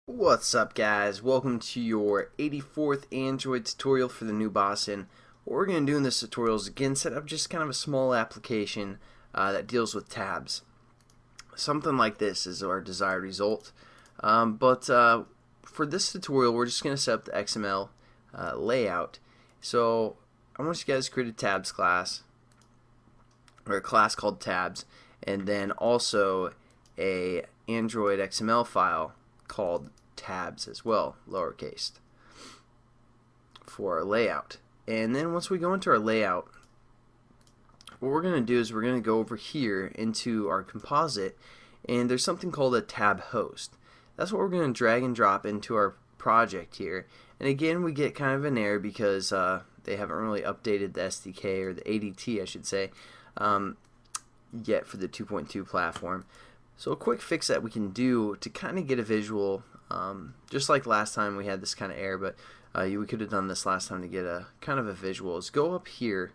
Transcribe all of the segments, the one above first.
What's up, guys? Welcome to your 84th Android tutorial for the new boss. And what we're going to do in this tutorial is again set up just kind of a small application that deals with tabs. Something like this is our desired result. But for this tutorial, we're just going to set up the XML layout. So I want you guys to create a tabs class, or a class called tabs, and then also a Android XML file called tabs as well, lowercase, for our layout. And then once we go into our layout, what we're going to do is we're going to go over here into our composite, and there's something called a TabHost. That's what we're going to drag and drop into our project here. And again, we get kind of an error because they haven't really updated the SDK, or the ADT I should say, yet for the 2.2 platform. So a quick fix that we can do to kind of get a visual, just like last time we had this kind of error, but we could have done this last time to get a kind of a visual, is go up here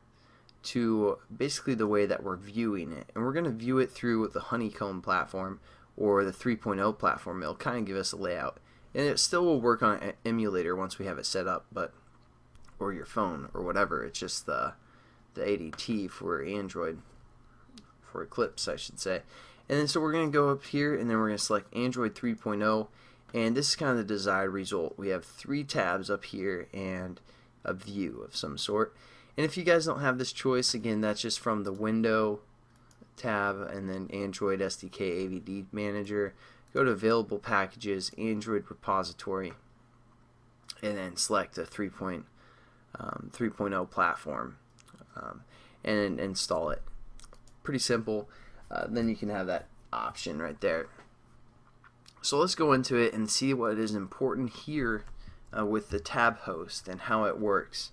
to basically the way that we're viewing it. And we're going to view it through the honeycomb platform or the 3.0 platform. It'll kind of give us a layout. And it still will work on an emulator once we have it set up, but or your phone or whatever. It's just the ADT for Android, for Eclipse I should say. And then so we're going to go up here, and then we're going to select Android 3.0, and this is kind of the desired result. We have 3 tabs up here and a view of some sort. And if you guys don't have this choice, again, that's just from the Window tab and then Android SDK AVD Manager. Go to Available Packages, Android Repository, and then select the 3.0 platform and install it. Pretty simple. Then you can have that option right there. So let's go into it and see what is important here with the TabHost and how it works.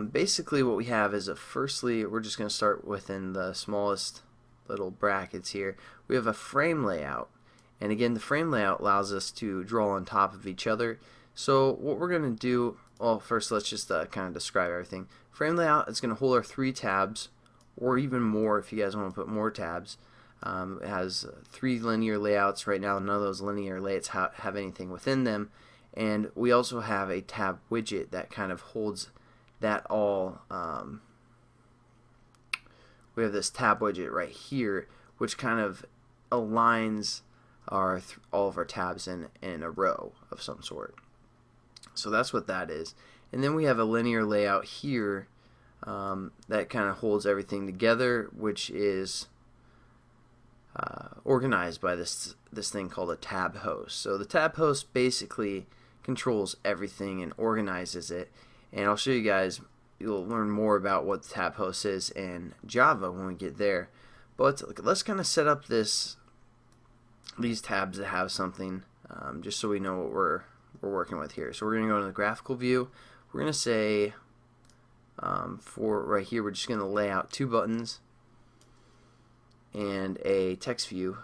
Basically what we have is firstly, we're just going to start within the smallest little brackets here. We have a frame layout, and again the frame layout allows us to draw on top of each other. So what we're going to do, well, first let's just kind of describe everything. Frame layout is going to hold our 3 tabs, or even more if you guys want to put more tabs. It has 3 linear layouts right now. None of those linear layouts have anything within them, and we also have a tab widget that kind of holds that all. We have this tab widget right here, which kind of aligns all of our tabs in a row of some sort. So that's what that is. And then we have a linear layout here that kind of holds everything together, which is organized by this thing called a TabHost. So the TabHost basically controls everything and organizes it, and I'll show you guys. You'll learn more about what the TabHost is in Java when we get there. But let's kind of set up these tabs that have something, just so we know what we're working with here. So we're going to go to the graphical view. We're going to say for right here, we're just going to lay out 2 buttons and a text view.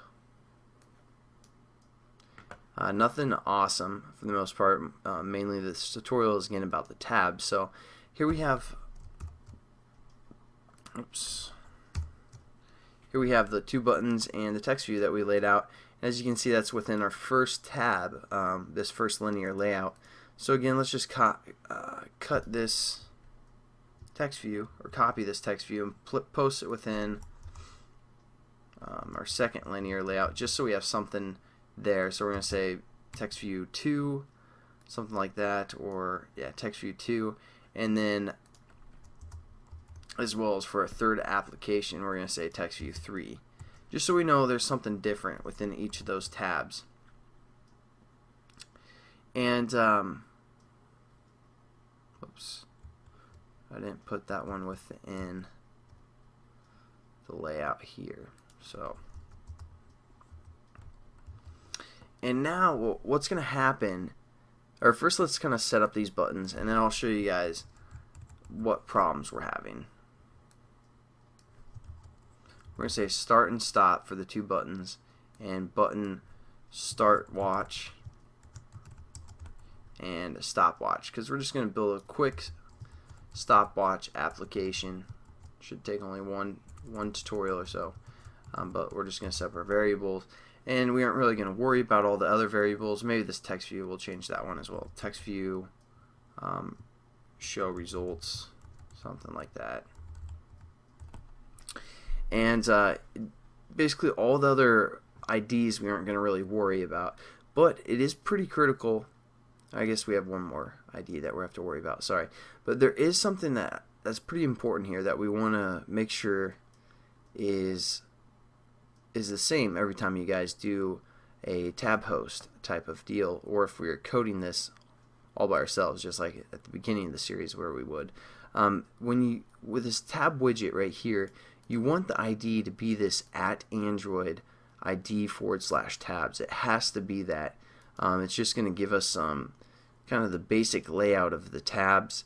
Nothing awesome for the most part. Mainly this tutorial is again about the tabs. So here we have, here we have the 2 buttons and the text view that we laid out. As you can see, that's within our first tab, this first linear layout. So again, let's just cut this text view, or copy this text view, and post it within our second linear layout, just so we have something there. So we're going to say text view 2, something like that, or yeah, text view 2, and then as well as for a third application, we're going to say text view 3, just so we know there's something different within each of those tabs. And oops, I didn't put that one within the layout here. So, and now what's going to happen, or first let's kind of set up these buttons, and then I'll show you guys what problems we're having. We're going to say start and stop for the 2 buttons, and button start watch and a stopwatch, because we're just going to build a quick stopwatch application. Should take only one tutorial or so, but we're just going to set up our variables. and we aren't really going to worry about all the other variables. Maybe this text view, we'll change that one as well. Text view, show results, something like that. And basically all the other IDs we aren't going to really worry about, but it is pretty critical. I guess we have one more ID that we have to worry about, sorry. But there is something that's pretty important here that we want to make sure is the same every time you guys do a TabHost type of deal, or if we are coding this all by ourselves, just like at the beginning of the series where we would. With this tab widget right here, you want the ID to be this @Android ID /tabs. It has to be that. It's just going to give us some kind of the basic layout of the tabs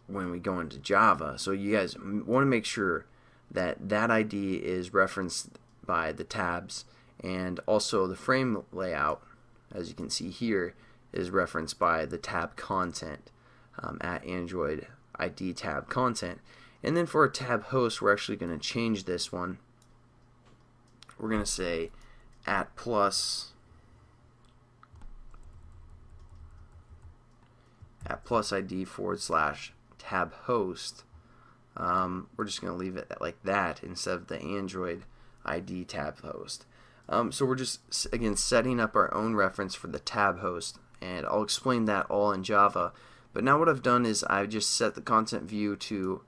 when we go into Java. So you guys want to make sure that that ID is referenced by the tabs, and also the frame layout, as you can see here, is referenced by the tab content @Android ID tab content. And then for a tab host, we're actually going to change this one. We're going to say @plus ID /tab host. We're just going to leave it like that instead of the Android ID tab host. So we're just, again, setting up our own reference for the tab host, and I'll explain that all in Java. But now what I've done is I've just set the content view to,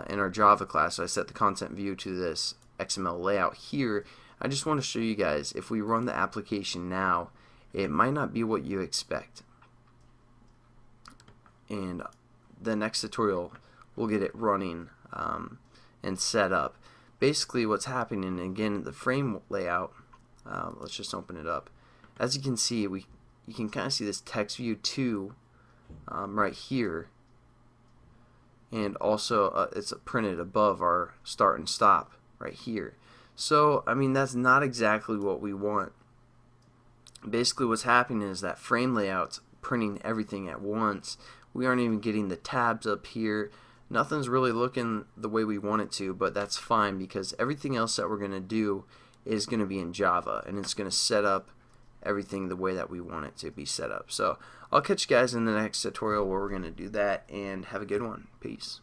in our Java class, so I set the content view to this XML layout here. I just want to show you guys, if we run the application now, it might not be what you expect. And the next tutorial, we'll get it running and set up. Basically what's happening, again, the frame layout, let's just open it up. As you can see, you can kind of see this text view 2 right here, and also it's printed above our start and stop right here. So I mean, that's not exactly what we want. Basically what's happening is that frame layout's printing everything at once. We aren't even getting the tabs up here. Nothing's really looking the way we want it to, but that's fine because everything else that we're going to do is going to be in Java, and it's going to set up everything the way that we want it to be set up. So I'll catch you guys in the next tutorial where we're going to do that, and have a good one. Peace.